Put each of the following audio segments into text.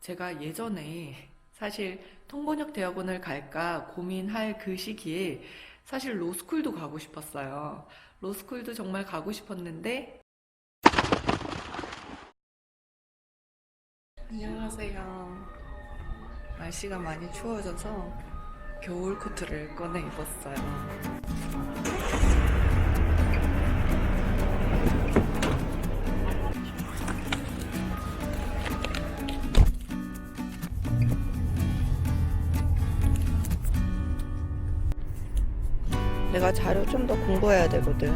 제가 예전에 사실 통번역 대학원을 갈까 고민할 그 시기에 사실 로스쿨도 가고 싶었어요. 로스쿨도 정말 가고 싶었는데. 안녕하세요. 날씨가 많이 추워져서 겨울 코트를 꺼내 입었어요. 내가 자료 좀 더 공부해야 되거든.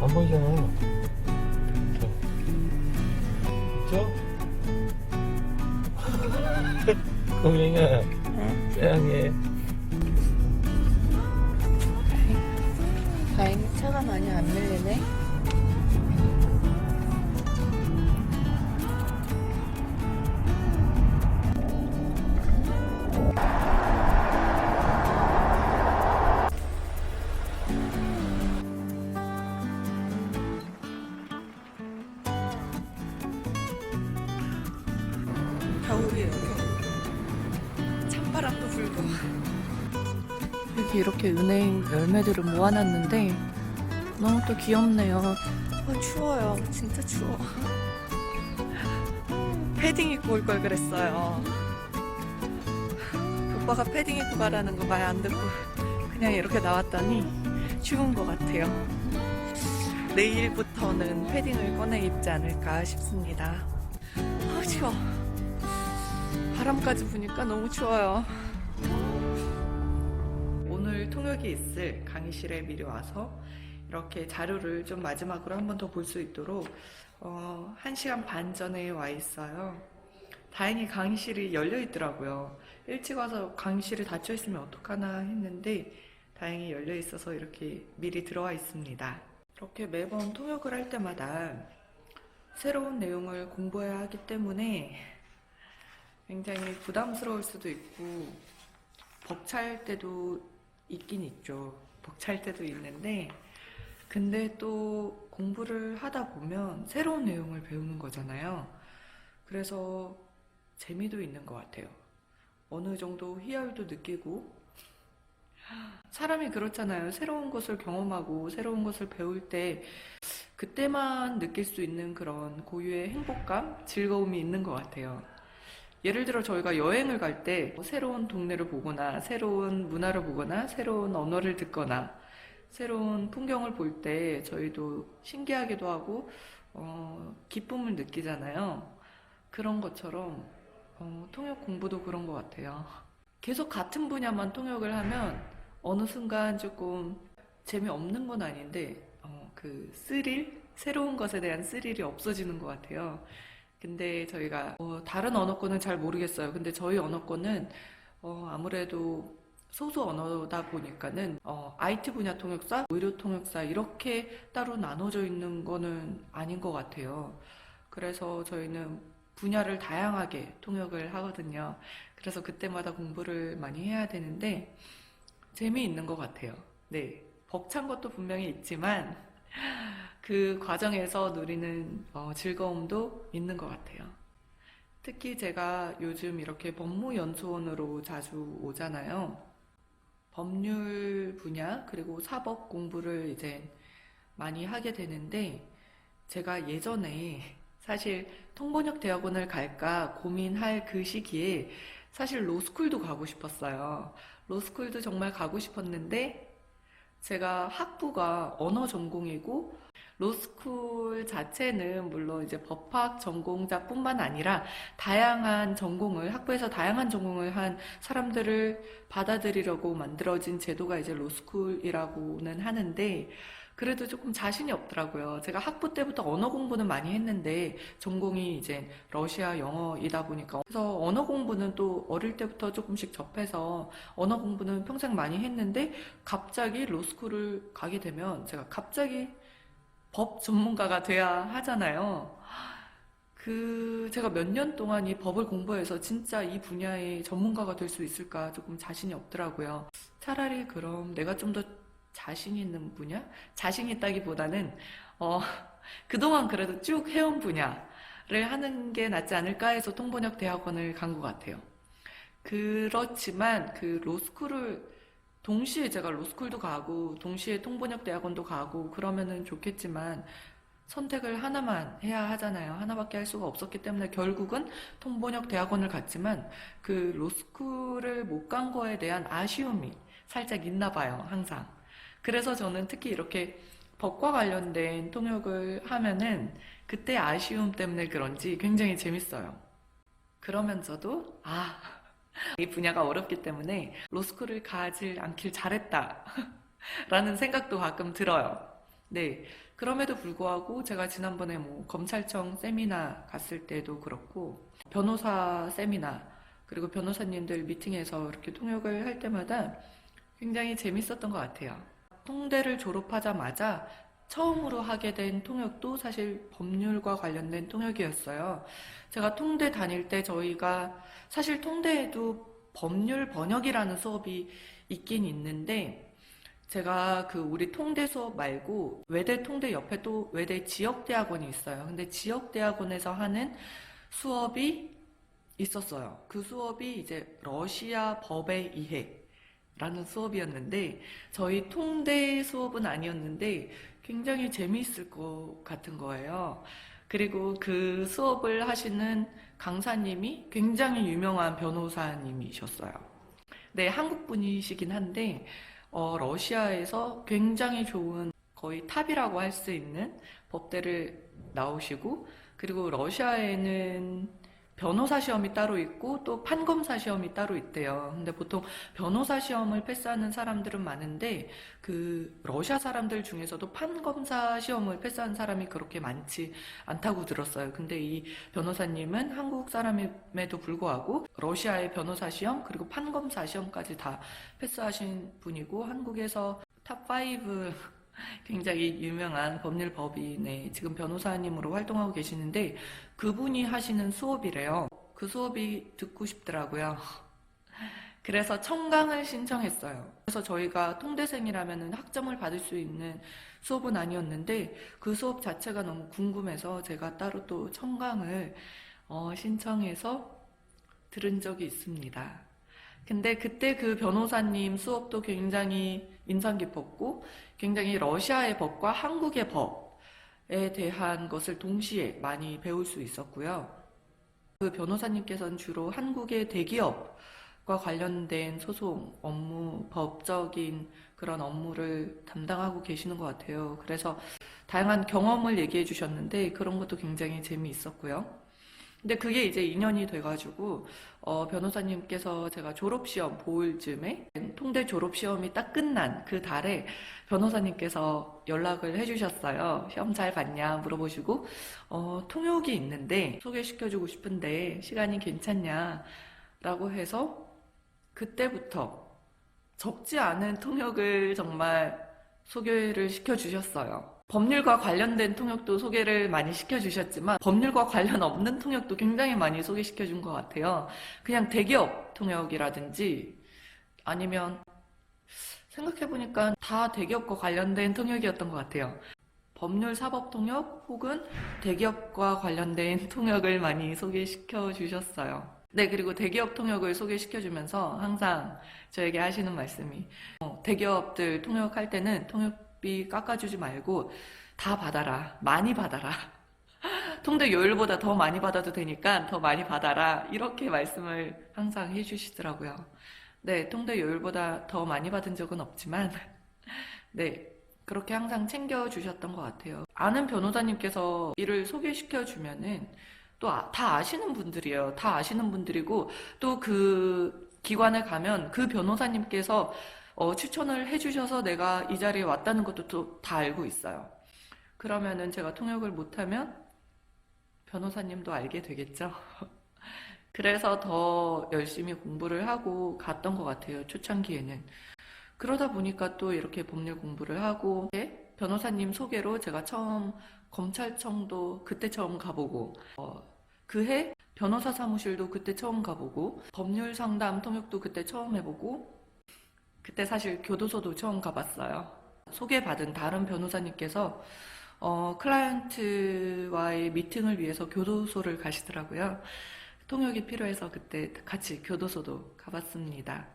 안 보이잖아. 저? 고민아, 응? 사랑해. 다행히 차가 많이 안 밀리네. 겨울이에요, 겨울. 찬바람도 불고. 여기 이렇게 은행 열매들을 모아놨는데 너무 또 귀엽네요. 추워요. 진짜 추워. 패딩 입고 올 걸 그랬어요. 오빠가 패딩 입고 가라는 거 말 안 듣고 그냥 이렇게 나왔더니 추운 것 같아요. 내일부터는 패딩을 꺼내 입지 않을까 싶습니다. 추워. 바람까지 부니까 너무 추워요. 오늘 통역이 있을 강의실에 미리 와서 이렇게 자료를 좀 마지막으로 한 번 더 볼 수 있도록 1시간 반 전에 와 있어요. 다행히 강의실이 열려 있더라고요. 일찍 와서 강의실이 닫혀 있으면 어떡하나 했는데 다행히 열려 있어서 이렇게 미리 들어와 있습니다. 이렇게 매번 통역을 할 때마다 새로운 내용을 공부해야 하기 때문에 굉장히 부담스러울 수도 있고 벅찰 때도 있긴 있죠. 벅찰 때도 있는데 근데 또 공부를 하다 보면 새로운 내용을 배우는 거잖아요. 그래서 재미도 있는 것 같아요. 어느 정도 희열도 느끼고 사람이 그렇잖아요. 새로운 것을 경험하고 새로운 것을 배울 때 그때만 느낄 수 있는 그런 고유의 행복감, 즐거움이 있는 것 같아요. 예를 들어 저희가 여행을 갈 때 새로운 동네를 보거나 새로운 문화를 보거나 새로운 언어를 듣거나 새로운 풍경을 볼 때 저희도 신기하기도 하고 기쁨을 느끼잖아요. 그런 것처럼 통역 공부도 그런 것 같아요. 계속 같은 분야만 통역을 하면 어느 순간 조금 재미없는 건 아닌데 그 스릴? 새로운 것에 대한 스릴이 없어지는 것 같아요. 근데 저희가 다른 언어권은 잘 모르겠어요. 근데 저희 언어권은 아무래도 소수 언어다 보니까는 IT 분야 통역사, 의료 통역사 이렇게 따로 나눠져 있는 거는 아닌 것 같아요. 그래서 저희는 분야를 다양하게 통역을 하거든요. 그래서 그때마다 공부를 많이 해야 되는데 재미있는 것 같아요. 네, 벅찬 것도 분명히 있지만 그 과정에서 누리는 즐거움도 있는 것 같아요. 특히 제가 요즘 이렇게 법무연수원으로 자주 오잖아요. 법률 분야 그리고 사법 공부를 이제 많이 하게 되는데 제가 예전에 사실 통번역 대학원을 갈까 고민할 그 시기에 사실 로스쿨도 가고 싶었어요. 로스쿨도 정말 가고 싶었는데 제가 학부가 언어 전공이고 로스쿨 자체는 물론 이제 법학 전공자뿐만 아니라 다양한 전공을 학부에서 다양한 전공을 한 사람들을 받아들이려고 만들어진 제도가 이제 로스쿨이라고는 하는데 그래도 조금 자신이 없더라고요. 제가 학부 때부터 언어 공부는 많이 했는데 전공이 이제 러시아 영어이다 보니까 그래서 언어 공부는 또 어릴 때부터 조금씩 접해서 언어 공부는 평생 많이 했는데 갑자기 로스쿨을 가게 되면 제가 갑자기 법 전문가가 돼야 하잖아요. 제가 몇 년 동안 이 법을 공부해서 진짜 이 분야의 전문가가 될 수 있을까 조금 자신이 없더라고요. 차라리 그럼 내가 좀 더 자신 있는 분야? 자신 있다기보다는, 그동안 그래도 쭉 해온 분야를 하는 게 낫지 않을까 해서 통번역 대학원을 간 것 같아요. 그렇지만 그 로스쿨을 동시에 제가 로스쿨도 가고 동시에 통번역 대학원도 가고 그러면은 좋겠지만 선택을 하나만 해야 하잖아요. 하나밖에 할 수가 없었기 때문에 결국은 통번역 대학원을 갔지만 그 로스쿨을 못 간 거에 대한 아쉬움이 살짝 있나 봐요, 항상. 그래서 저는 특히 이렇게 법과 관련된 통역을 하면은 그때 아쉬움 때문에 그런지 굉장히 재밌어요. 그러면서도, 이 분야가 어렵기 때문에 로스쿨을 가지 않길 잘했다. 라는 생각도 가끔 들어요. 네. 그럼에도 불구하고 제가 지난번에 뭐 검찰청 세미나 갔을 때도 그렇고 변호사 세미나 그리고 변호사님들 미팅에서 이렇게 통역을 할 때마다 굉장히 재밌었던 것 같아요. 통대를 졸업하자마자 처음으로 하게 된 통역도 사실 법률과 관련된 통역이었어요. 제가 통대 다닐 때 저희가 사실 통대에도 법률 번역이라는 수업이 있긴 있는데 제가 그 우리 통대 수업 말고 외대 통대 옆에 또 외대 지역대학원이 있어요. 근데 지역대학원에서 하는 수업이 있었어요. 그 수업이 이제 러시아 법의 이해라는 수업이었는데 저희 통대 수업은 아니었는데 굉장히 재미있을 것 같은 거예요. 그리고 그 수업을 하시는 강사님이 굉장히 유명한 변호사님이셨어요. 네, 한국 분이시긴 한데 러시아에서 굉장히 좋은 거의 탑이라고 할 수 있는 법대를 나오시고 그리고 러시아에는 변호사 시험이 따로 있고 또 판검사 시험이 따로 있대요. 근데 보통 변호사 시험을 패스하는 사람들은 많은데 그 러시아 사람들 중에서도 판검사 시험을 패스한 사람이 그렇게 많지 않다고 들었어요. 근데 이 변호사님은 한국 사람임에도 불구하고 러시아의 변호사 시험 그리고 판검사 시험까지 다 패스하신 분이고 한국에서 탑5 굉장히 유명한 법률 법인의 지금 변호사님으로 활동하고 계시는데 그분이 하시는 수업이래요. 그 수업이 듣고 싶더라고요. 그래서 청강을 신청했어요. 그래서 저희가 통대생이라면 학점을 받을 수 있는 수업은 아니었는데 그 수업 자체가 너무 궁금해서 제가 따로 또 청강을 신청해서 들은 적이 있습니다. 근데 그때 그 변호사님 수업도 굉장히 인상 깊었고 굉장히 러시아의 법과 한국의 법에 대한 것을 동시에 많이 배울 수 있었고요. 그 변호사님께서는 주로 한국의 대기업과 관련된 소송, 업무, 법적인 그런 업무를 담당하고 계시는 것 같아요. 그래서 다양한 경험을 얘기해 주셨는데 그런 것도 굉장히 재미있었고요. 근데 그게 이제 2년이 돼가지고 변호사님께서 제가 졸업시험 보울쯤에 통대 졸업시험이 딱 끝난 그 달에 변호사님께서 연락을 해주셨어요. 시험 잘 봤냐 물어보시고 통역이 있는데 소개시켜주고 싶은데 시간이 괜찮냐 라고 해서 그때부터 적지 않은 통역을 정말 소개를 시켜주셨어요. 법률과 관련된 통역도 소개를 많이 시켜주셨지만 법률과 관련 없는 통역도 굉장히 많이 소개시켜준 것 같아요. 그냥 대기업 통역이라든지 아니면 생각해보니까 다 대기업과 관련된 통역이었던 것 같아요. 법률 사법 통역 혹은 대기업과 관련된 통역을 많이 소개시켜 주셨어요. 네, 그리고 대기업 통역을 소개시켜 주면서 항상 저에게 하시는 말씀이 대기업들 통역할 때는 통역비 깎아주지 말고 다 받아라. 많이 받아라. 통대 요율보다 더 많이 받아도 되니까 더 많이 받아라. 이렇게 말씀을 항상 해주시더라고요. 네, 통대 요율보다 더 많이 받은 적은 없지만 네, 그렇게 항상 챙겨주셨던 것 같아요. 아는 변호사님께서 일을 소개시켜주면은 또 다 아시는 분들이에요. 다 아시는 분들이고 또 그 기관에 가면 그 변호사님께서 추천을 해주셔서 내가 이 자리에 왔다는 것도 또 다 알고 있어요. 그러면은 제가 통역을 못하면 변호사님도 알게 되겠죠. 그래서 더 열심히 공부를 하고 갔던 것 같아요. 초창기에는. 그러다 보니까 또 이렇게 법률 공부를 하고 변호사님 소개로 제가 처음 검찰청도 그때 처음 가보고 그해 변호사 사무실도 그때 처음 가보고 법률 상담 통역도 그때 처음 해보고 그때 사실 교도소도 처음 가봤어요. 소개받은 다른 변호사님께서 클라이언트와의 미팅을 위해서 교도소를 가시더라고요. 통역이 필요해서 그때 같이 교도소도 가봤습니다.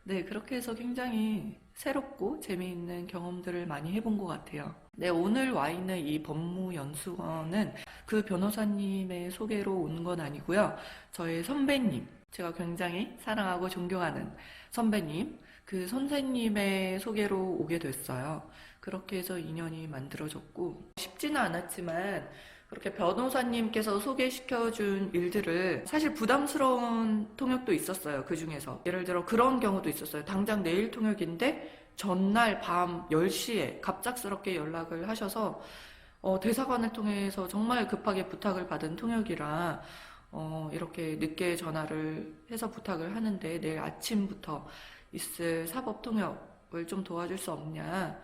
네, 그렇게 해서 굉장히 새롭고 재미있는 경험들을 많이 해본 것 같아요. 네, 오늘 와 있는 이 법무연수원은 그 변호사님의 소개로 온 건 아니고요. 저의 선배님, 제가 굉장히 사랑하고 존경하는 선배님, 그 선생님의 소개로 오게 됐어요. 그렇게 해서 인연이 만들어졌고, 쉽지는 않았지만, 그렇게 변호사님께서 소개시켜준 일들을 사실 부담스러운 통역도 있었어요. 그 중에서. 예를 들어 그런 경우도 있었어요. 당장 내일 통역인데 전날 밤 10시에 갑작스럽게 연락을 하셔서 대사관을 통해서 정말 급하게 부탁을 받은 통역이라 이렇게 늦게 전화를 해서 부탁을 하는데 내일 아침부터 있을 사법 통역을 좀 도와줄 수 없냐.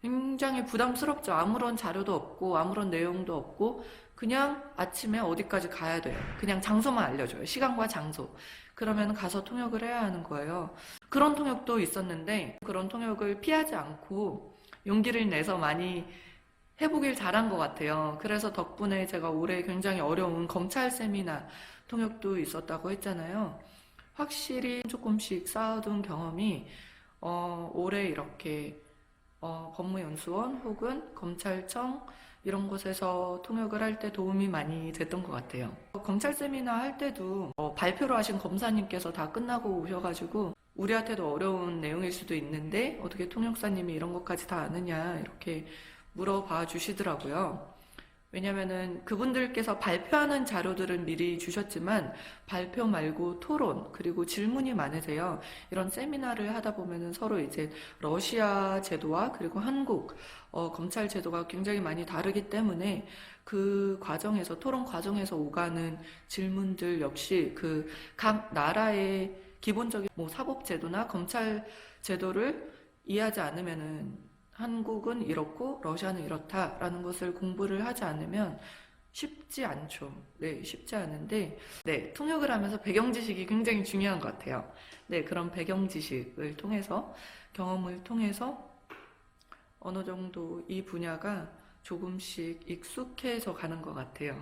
굉장히 부담스럽죠. 아무런 자료도 없고 아무런 내용도 없고 그냥 아침에 어디까지 가야 돼요. 그냥 장소만 알려줘요. 시간과 장소. 그러면 가서 통역을 해야 하는 거예요. 그런 통역도 있었는데 그런 통역을 피하지 않고 용기를 내서 많이 해보길 잘한 것 같아요. 그래서 덕분에 제가 올해 굉장히 어려운 검찰 세미나 통역도 있었다고 했잖아요. 확실히 조금씩 쌓아둔 경험이 올해 이렇게 법무연수원 혹은 검찰청 이런 곳에서 통역을 할 때 도움이 많이 됐던 것 같아요. 검찰 세미나 할 때도 발표를 하신 검사님께서 다 끝나고 오셔가지고 우리한테도 어려운 내용일 수도 있는데 어떻게 통역사님이 이런 것까지 다 아느냐 이렇게 물어봐 주시더라고요. 왜냐면은 그분들께서 발표하는 자료들은 미리 주셨지만 발표 말고 토론 그리고 질문이 많으세요. 이런 세미나를 하다 보면은 서로 이제 러시아 제도와 그리고 한국 검찰 제도가 굉장히 많이 다르기 때문에 그 과정에서 토론 과정에서 오가는 질문들 역시 그 각 나라의 기본적인 뭐 사법 제도나 검찰 제도를 이해하지 않으면은 한국은 이렇고 러시아는 이렇다라는 것을 공부를 하지 않으면 쉽지 않죠. 네, 쉽지 않은데 네, 통역을 하면서 배경 지식이 굉장히 중요한 것 같아요. 네, 그런 배경 지식을 통해서 경험을 통해서 어느 정도 이 분야가 조금씩 익숙해져 가는 것 같아요.